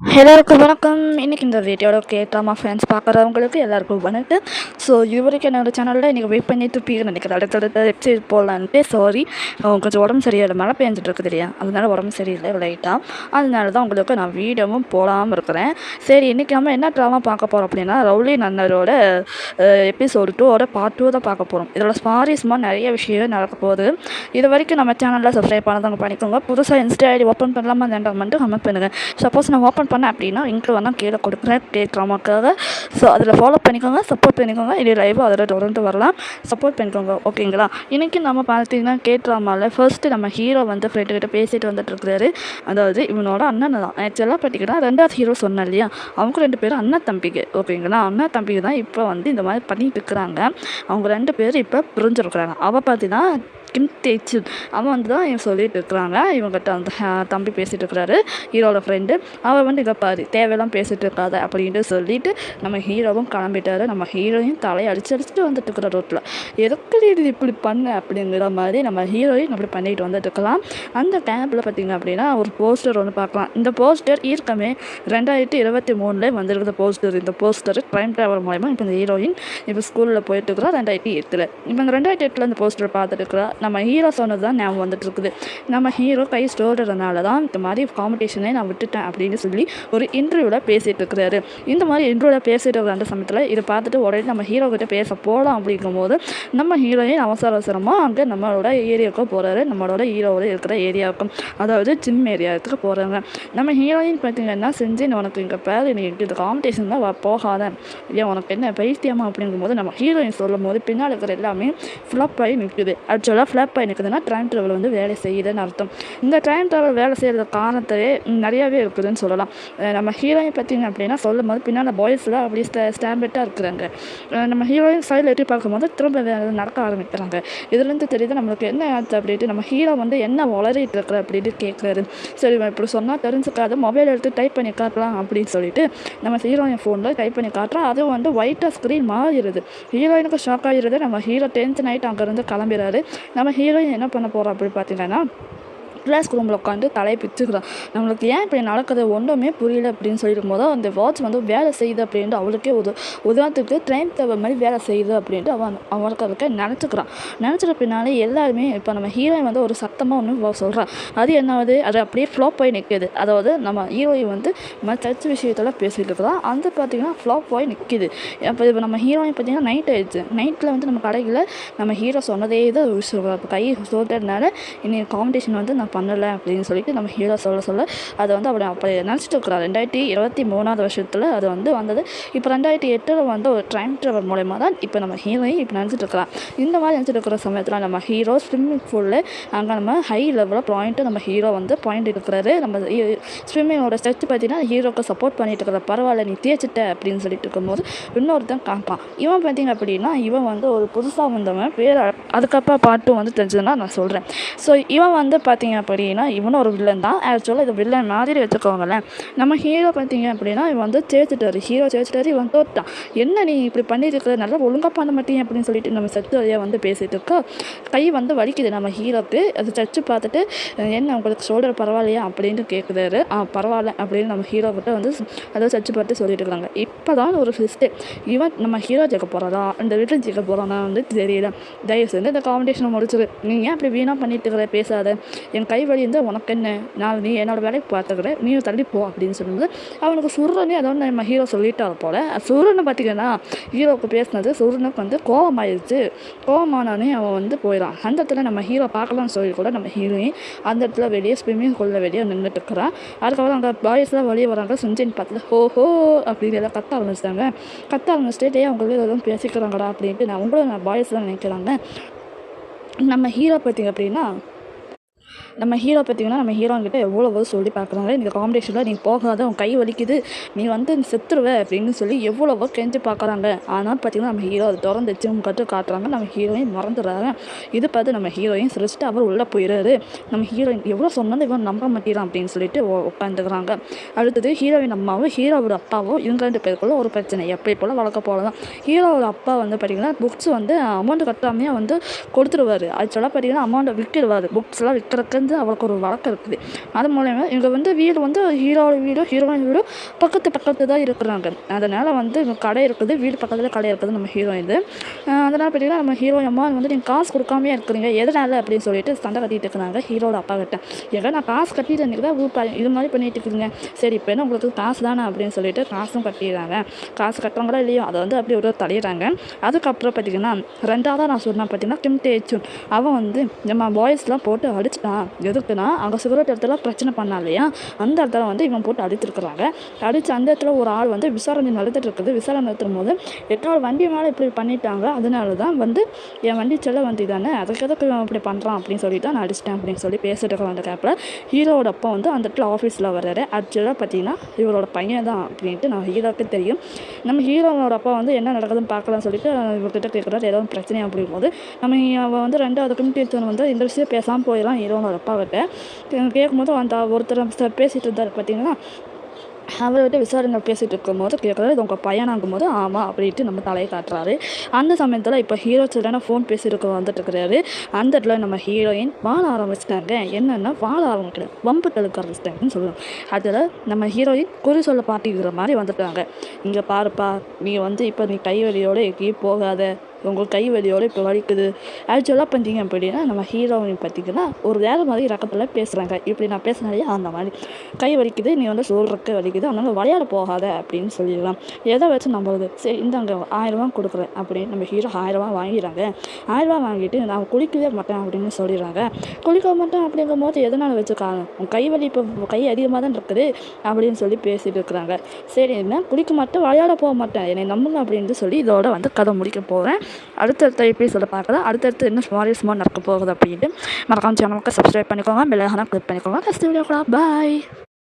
எல்லாருக்கும் வணக்கம். இன்றைக்கி இந்த வீடியோட கேட்காம ஃப்ரெண்ட்ஸ் பார்க்குறவங்களுக்கு எல்லாருக்கும் வணக்கம். ஸோ இது வரைக்கும் என்னோடய சேனலில் இன்றைக்கி வெயிட் பண்ணிட்டு இருப்பீங்கன்னு நினைக்கிறேன். அடுத்தடுத்த வெப்சைட் போடலான்ட்டு. சாரி, கொஞ்சம் உடம்பு சரியில்லை, மழை பெஞ்சிட்டு இருக்குது இல்லையா, அதனால உடம்பு சரியில்லை லைட்டாக. அதனால தான் உங்களுக்கு நான் வீடியோவும் போடாமல் இருக்கிறேன். சரி, இன்றைக்கி நம்ம என்ன ட்ராமா பார்க்க போகிறோம் அப்படின்னா, ரவுலி நன்னரோட எபிசோடு 2ஓட பார்ட் 2 தான் பார்க்க போகிறோம். இதோட சுவாரஸ்யமாக நிறைய விஷயம் நடக்க போகுது. இது வரைக்கும் நம்ம சேனலில் சப்ஸ்கிரைப் பண்ணாதவங்க பண்ணிக்கோங்க. புதுசாக இன்ஸ்டா ஐடி ஓப்பன் பண்ணலாமா வேண்டாம் மட்டும் கமெண்ட் பண்ணுங்கள். சப்போஸ் நான் ஓப்பன் பண்ணேன் அப்படின்னா லிங்க் வேணால் கீழே கொடுக்குறேன் கேட்குறமாக்காக. ஸோ அதில் ஃபாலோ பண்ணிக்கோங்க, சப்போர்ட் பண்ணிக்கோங்க. இது லைவாக அதில் தொடர்ந்து வரலாம், சப்போர்ட் பண்ணிக்கோங்க, ஓகேங்களா? இன்றைக்கி நம்ம பார்த்தீங்கன்னா கேட்குறாமால ஃபர்ஸ்ட்டு நம்ம ஹீரோ வந்து ஃப்ரெண்டுக்கிட்ட பேசிட்டு வந்துட்டுருக்குறாரு. அதாவது இவனோட அண்ணன் தான் ஆக்சுவலாக பார்த்தீங்கன்னா 2வது ஹீரோ சொன்னேன் இல்லையா, அவங்க 2 பேரும் அண்ணன் தம்பிக்கு, ஓகேங்களா? அண்ணன் தம்பிக்கு தான் இப்போ வந்து இந்த மாதிரி பண்ணிட்டு இருக்கிறாங்க. அவங்க 2 பேரும் இப்போ புரிஞ்சிருக்கிறாங்க. அவள் பார்த்தீங்கன்னா கிம் தேய்ச்சி, அவன் வந்து தான் இவன் சொல்லிட்டு இருக்கிறாங்க. இவங்ககிட்ட அந்த தம்பி பேசிகிட்டு இருக்கிறாரு, ஹீரோட ஃப்ரெண்டு. அவன் வந்து இங்கே பாரு தேவையெல்லாம் பேசிகிட்டு இருக்காத அப்படின்ட்டு சொல்லிட்டு நம்ம ஹீரோவும் கிளம்பிட்டாரு. நம்ம ஹீரோயின் தலையை அடிச்சுட்டு வந்துட்டு இருக்கிற ரோட்டில் எதுக்கு இது இப்படி பண்ண அப்படிங்கிற மாதிரி நம்ம ஹீரோயின் அப்படி பண்ணிட்டு வந்துட்டு இருக்கலாம். அந்த டைமில் பார்த்திங்க அப்படின்னா ஒரு போஸ்டர் ஒன்று பார்க்கலாம். இந்த போஸ்டர் ஈர்க்கமே 2023 வந்திருக்கிற போஸ்டர். இந்த போஸ்டர் டைம் ட்ராவல் மூலமா இப்போ இந்த ஹீரோயின் இப்போ ஸ்கூலில் போயிட்டு இருக்கிறா 2008. இப்போ இந்த 2008 இந்த போஸ்டர் பார்த்துட்டு இருக்கிறா. நம்ம ஹீரோ சொன்னது தான் ஞாபகம் வந்துட்டு இருக்குது. நம்ம ஹீரோ கை ஸ்டோடுறதுனால தான் இந்த மாதிரி காம்படிஷனே நான் விட்டுட்டேன் அப்படின்னு சொல்லி ஒரு இன்டர்வியூவில் பேசிகிட்டு இருக்கிறாரு. இந்த மாதிரி இன்டர்வியூவில் பேசிட்டு இருக்கிற அந்த சமயத்தில் இதை பார்த்துட்டு உடனே நம்ம ஹீரோ கிட்ட பேச போகலாம் அப்படிங்கும்போது நம்ம ஹீரோயின் அவசரமாக அங்கே நம்மளோட ஏரியாவுக்கு போகிறாரு. நம்மளோட ஹீரோவோட இருக்கிற ஏரியாவுக்கும், அதாவது ஜிம் ஏரியாவுக்கு போகிறாங்க. நம்ம ஹீரோயின் பார்த்தீங்கன்னா செஞ்சு உனக்கு இங்கே பேர் நீ இந்த காம்படிஷன் தான் போகாத, ஏன் உனக்கு என்ன பைத்தியமா அப்படிங்கும்போது நம்ம ஹீரோயின் சொல்லும் போது பின்னால் இருக்கிற எல்லாமே ஃப்ளாப் ஆகி நிற்குது. ஆக்சுவலாக ஃப்ளாப் ஆகி நிற்குதுன்னா டைம் ட்ராவல் வந்து வேலை செய்யுதுன்னு அர்த்தம். இந்த டைம் ட்ராவல் வேலை செய்கிற காரணத்தையே நிறையாவே இருக்குதுன்னு சொல்லலாம். நம்ம ஹீரோயின் பார்த்திங்க அப்படின்னா சொல்லும் போது பின்னால் பாய்ஸ்லாம் அப்படி ஸ்டாம்பெட்டாக இருக்கிறாங்க. நம்ம ஹீரோயின் சைடில் எட்டி பார்க்கும்போது திரும்ப நடக்க ஆரம்பிக்கிறாங்க. இதுலேருந்து தெரியுது நம்மளுக்கு என்ன ஆச்சு அப்படின்ட்டு. நம்ம ஹீரோ வந்து என்ன வளரிட்டு இருக்கிற அப்படின்ட்டு கேட்குறாரு. சரி, இப்படி சொன்னால் தெரிஞ்சுக்காது, மொபைல் எடுத்து டைப் பண்ணி காட்டலாம் அப்படின்னு சொல்லிட்டு நம்ம ஹீரோயின் ஃபோனில் டைப் பண்ணி காட்டுறோம். அதுவும் வந்து ஒயிட்டாக ஸ்க்ரீன் மாறிடுது. ஹீரோயினுக்கு ஷாக் ஆகிடுது. நம்ம ஹீரோ டென்ஷன் ஆகிட்டு அங்கேருந்து கிளம்பிடுறாரு. நம்ம ஹீரோயின் என்ன பண்ண போகிறோம் அப்படின்னு பார்த்தீங்கன்னா கிளாஸ் ரூமில் உட்காந்து தலையை பிச்சுக்கிறான். நம்மளுக்கு ஏன் இப்படி நடக்குது ஒன்றுமே புரியல அப்படின்னு சொல்லிடும் போது அந்த வாட்ச் வந்து வேலை செய்யுது அப்படின்ட்டு அவளுக்கே உதாரணத்துக்கு ட்ரெயின் தேவை மாதிரி வேலை செய்யுது அப்படின்ட்டு அவனுக்கு அதுக்கு நினச்சிட்ட பின்னாலே எல்லாருமே இப்போ நம்ம ஹீரோயின் வந்து ஒரு சத்தமாக ஒன்று சொல்கிறான். அது என்னாவது, அது அப்படியே ஃப்ளாப் போய் நிற்கிது. அதாவது நம்ம ஹீரோயின் வந்து சர்ச் விஷயத்தில் பேசிகிட்டு இருக்கிறான். அந்த பார்த்திங்கன்னா ஃப்ளாப் போய் நிற்கிது. அப்போ இப்போ நம்ம ஹீரோயின் பார்த்திங்கன்னா நைட் ஆயிடுச்சு. நைட்டில் வந்து நம்ம கடையில் நம்ம ஹீரோ சொன்னதே தான் இப்போ கை சொல்கிறதுனால இன்னைக்கு காம்படிஷன் வந்து நான் பண்ணலை அப்படின்னு சொல்லிட்டு நம்ம ஹீரோ சொல்ல அதை வந்து அப்படி நினச்சிட்டு இருக்கிறார். 2023 வருஷத்தில் அது வந்து வந்தது. இப்போ 2008 வந்து ஒரு டைம் ட்ராவல் மூலயமா தான் இப்போ நம்ம ஹீரோயின் இப்போ நினச்சிட்டு இருக்கிறான். இந்த மாதிரி நினச்சிட்டு இருக்கிற சமயத்தில் நம்ம ஹீரோ ஸ்விம்மிங் பூலில் அங்கே நம்ம ஹை லெவலில் பாயிண்ட்டு நம்ம ஹீரோ வந்து பாயிண்ட் இருக்கிறாரு. நம்ம ஸ்விம்மிங்கோட ஸ்டெச் பார்த்தீங்கன்னா ஹீரோக்கு சப்போர்ட் பண்ணிட்டு இருக்கிற, பரவாயில்ல நீ தேய்ச்சிட்ட அப்படின்னு சொல்லிட்டு இருக்கும்போது இன்னொருத்தன் காப்பான். இவன் பார்த்திங்க அப்படின்னா இவன் வந்து ஒரு புதுசாக வந்தவன் பேர். அதுக்கப்புறம் பாட்டும் வந்து தெரிஞ்சதுன்னா நான் சொல்கிறேன். ஸோ இவன் வந்து பார்த்திங்க அப்படின்னா இவனும் ஒரு வில்லன் தான். ஆக்சுவலாக இது வில்லன் மாதிரி வச்சுக்கோங்களேன். நம்ம ஹீரோ பார்த்திங்க அப்படின்னா இவன் வந்து சேர்த்துட்டாரு. இவன் தோற்றான். என்ன நீ இப்படி பண்ணியிருக்கிற, நல்லா ஒழுங்காக பண்ண மாட்டேன் அப்படின்னு சொல்லிட்டு நம்ம சத்து வழியாக வந்து பேசிகிட்டு இருக்கோம். கை வந்து வலிக்குது நம்ம ஹீரோக்கு. அது சச்சு பார்த்துட்டு என்ன உங்களுக்கு ஷோல்டர் பரவாயில்லையா அப்படின்ட்டு கேட்குறாரு. பரவாயில்ல அப்படின்னு நம்ம ஹீரோ கிட்ட வந்து அதை சச்சு பார்த்து சொல்லிட்டு இருக்காங்க. இப்போ தான் ஒரு ஃபிஸ்ட்டு இவன் நம்ம ஹீரோ ஜெயிக்க போகிறதா இந்த வீட்டில் ஜெயிக்க போகிறானா வந்து தெரியல. தயவு செஞ்சு இந்த காம்படிஷனை முடிச்சிரு. நீ ஏன் அப்படி வீணாக பண்ணிட்டு இருக்கிற, பேசாத, என் கை வலி வந்து உனக்கு என்ன, நான் நீ என்னோடய வேலைக்கு பார்த்துக்கிறேன், நீ தள்ளி போ அப்படின்னு சொல்லும்போது அவனுக்கு சுருன்னு அதை வந்து நம்ம ஹீரோ சொல்லிட்டாரு போல். சுருன்னு பார்த்திங்கன்னா ஹீரோவுக்கு பேசினது சுருனுக்கு வந்து கோபமாயிடுச்சு. கோபமானோடனே அவன் வந்து போயிடான். அந்த இடத்துல நம்ம ஹீரோ பார்க்கலாம்னு சொல்லி கூட நம்ம ஹீரோயின் அந்த இடத்துல வெளியே ஸ்விம்மிங் பூலில் வெளியே நின்றுட்டு இருக்கிறான். அதுக்கப்புறம் அங்கே பாய்ஸ்லாம் வெளியே வராங்க. செஞ்சுன்னு பார்த்துட்டு ஹோஹோ அப்படின்னு எல்லாம் கத்த ஆரம்பிச்சிட்டு அவங்களே எதுவும் பேசிக்கிறாங்கடா அப்படின்ட்டு நான் பாய்ஸ் தான் நினைக்கிறாங்க. நம்ம ஹீரோ பார்த்திங்க அப்படின்னா நம்ம ஹீரோங்கிட்ட எவ்வளோ சொல்லி பார்க்குறாங்க, இந்த காம்படிஷனில் நீ போகாத, உன் கை வலிக்குது, நீ வந்து செத்துருவ அப்படின்னு சொல்லி எவ்வளவோ கெஞ்சி பார்க்குறாங்க. ஆனால் பார்த்திங்கன்னா நம்ம ஹீரோ அது திறந்து வச்சு கட்டு காட்டுறாங்க. நம்ம ஹீரோயின் மறந்துடுறாங்க. இது பார்த்து நம்ம ஹீரோயின் சிரிச்சுட்டு அவர் உள்ளே போயிடுறாரு. நம்ம ஹீரோயின் எவ்வளோ சொன்னாலும் இவன் நம்ப மாட்டேறான் அப்படின்னு சொல்லிட்டு உட்காந்துக்கிறாங்க. அடுத்தது ஹீரோயின் அம்மாவும் ஹீரோவோட அப்பாவும் இவங்க 2 பேருக்குள்ள ஒரு பிரச்சனை. எப்படி போல் வளர்க்க போல தான். ஹீரோவோட அப்பா வந்து பார்த்திங்கன்னா புக்ஸ் வந்து அமௌண்ட் கட்டாமையாக வந்து கொடுத்துருவார். ஆக்சுவலாக பார்த்திங்கன்னா அமௌண்ட்டை விற்கிடுவார். புக்ஸ்லாம் விற்கிறதுக்கு வந்து அவளுக்கு ஒரு வழக்கம் இருக்குது. அது மூலயமா இவங்க வந்து வீடு வந்து ஹீரோட வீடும் ஹீரோயின் வீடும் பக்கத்து தான் இருக்கிறாங்க. அதனால் வந்து இவங்க கடை இருக்குது, வீடு பக்கத்தில் கடை இருக்குது நம்ம ஹீரோயின் இது. அதனால் பார்த்தீங்கன்னா நம்ம ஹீரோயின் அம்மா வந்து நீங்கள் காசு கொடுக்காமையே இருக்கிறீங்க எதனால் அப்படின்னு சொல்லிட்டு சண்டை கட்டிகிட்டு இருக்கிறாங்க ஹீரோட அப்பா கிட்ட. ஏன்னா நான் காசு கட்டிட்டு இன்றைக்கி தான் இது மாதிரி பண்ணிட்டு இருக்குதுங்க. சரி இப்போ என்ன உங்களுக்கு காசு தானே அப்படின்னு சொல்லிட்டு காசும் கட்டிடுறாங்க. காசு கட்டுறாங்களோ இல்லையோ அதை வந்து அப்படி ஒரு தள்ளிடுறாங்க. அதுக்கப்புறம் பார்த்திங்கன்னா ரெண்டாவதாக நான் சொன்னேன் பார்த்திங்கன்னா கிம் டே-சூன். அவன் வந்து நம்ம பாய்ஸ்லாம் போட்டு அடிச்சுட்டான். எதுக்குன்னா அங்கே சிகரெட் இடத்துல பிரச்சனை பண்ணா இல்லையா, அந்த இடத்துல வந்து இவன் போட்டு அடித்துருக்குறாங்க. அடித்து அந்த இடத்துல ஒரு ஆள் வந்து விசாரணை நடந்துட்டு இருக்குது. விசாரணை நடத்தும் போது என்னோட வண்டி மேலே இப்படி பண்ணிட்டாங்க, அதனால தான் வந்து என் வண்டி செல்ல வண்டி தானே, அதுக்கு எதுக்கு இவன் இப்படி பண்ணுறான் அப்படின்னு சொல்லிட்டு நான் அடிச்சிட்டேன் அப்படின்னு சொல்லி பேசிட்டு இருக்கிற அந்த கேப்பில் ஹீரோட அப்பா வந்து அந்த இடத்துல ஆஃபீஸில் வர்றாரு. ஆக்சுவலாக பார்த்தீங்கன்னா இவரோட பையன் தான் அப்படின்ட்டு நம்ம ஹீரோவுக்கு தெரியும். நம்ம ஹீரோவோட அப்பா வந்து என்ன நடக்குதுன்னு பார்க்கலாம்னு சொல்லிட்டு இவர்கிட்ட கேட்குறாரு ஏதாவது பிரச்சனை அப்படிங்கும்போது நம்ம அவன் வந்து ரெண்டாவது கம்யூனிகேஷன் வந்து இந்த விஷயம் பேசாமல் போயிடலாம் ஹீரோனோட அப்பா கிட்ட. கேட்கும்போது அந்த ஒருத்தர் பேசிகிட்டு இருந்தார் பார்த்தீங்கன்னா, அவர்கிட்ட விசாரணை பேசிகிட்டு இருக்கும்போது கேட்குறாரு இது உங்கள் பையனாகும் போது ஆமாம் அப்படின்ட்டு நம்ம தலையை காட்டுறாரு. அந்த சமயத்தில் இப்போ ஹீரோ சில்ட்ரனாக ஃபோன் பேசிட்டு வந்துட்டுருக்கிறாரு. அந்த இடத்துல நம்ம ஹீரோயின் வாழ ஆரம்பிச்சிட்டாங்க. என்னென்னா வாழ ஆரம்பிக்கிறேன் வம்பு தழுக்க ஆரம்பிச்சிட்டாங்கன்னு சொல்லணும். அதில் நம்ம ஹீரோயின் குறி சொல்ல பாட்டிக்கிற மாதிரி வந்துட்டாங்க. இங்கே பாருப்பா, நீ வந்து இப்போ நீ கை வலியோடு எங்கேயும் போகாத, உங்கள் கை வலியோடு இப்போ வலிக்குது. ஆக்சுவலாக பார்த்தீங்க அப்படின்னா நம்ம ஹீரோயின் பார்த்திங்கன்னா ஒரு வேறு மாதிரி ரகத்தில் பேசுகிறாங்க. இப்படி நான் பேசினாலே அந்த மாதிரி கை வலிக்குது, நீ வந்து சொல்கிறக்கு வலிக்குது, அதனால் விளையாட போகாத அப்படின்னு சொல்லிடலாம். எதை வச்சு நம்புறது? சரி இந்தாங்க 1000 ரூபா கொடுக்குறேன் அப்படின்னு நம்ம ஹீரோ 1000 ரூபா வாங்கிடுறாங்க. 1000 ரூபா வாங்கிட்டு நான் குளிக்கவே மாட்டேன் அப்படின்னு சொல்லிடுறாங்க. குளிக்க மாட்டேன் அப்படிங்கும் போது எதனால் வச்சுக்காங்க, உன் கை வலி இப்போ கை அதிகமாக தான் இருக்குது அப்படின்னு சொல்லி பேசிகிட்டு இருக்கிறாங்க. சரி என்ன குளிக்க மாட்டேன், விளையாட போக மாட்டேன், என்னை நம்புங்க அப்படின்னு சொல்லி இதோட வந்து கதை முடிக்க போகிறேன். அடுத்தடுத்த எபிசோட பார்க்கலாம். அடுத்தடுத்து என்ன சுவாரஸ்யமாக நடக்க போகுது அப்படின்ட்டு மறக்காம சேனலுக்கு சப்ஸ்கிரைப் பண்ணிக்கோங்க, பெல் ஐகானை கிளிக் பண்ணிக்கோங்க. நெக்ஸ்ட் வீடியோக்குள்ள பாய்.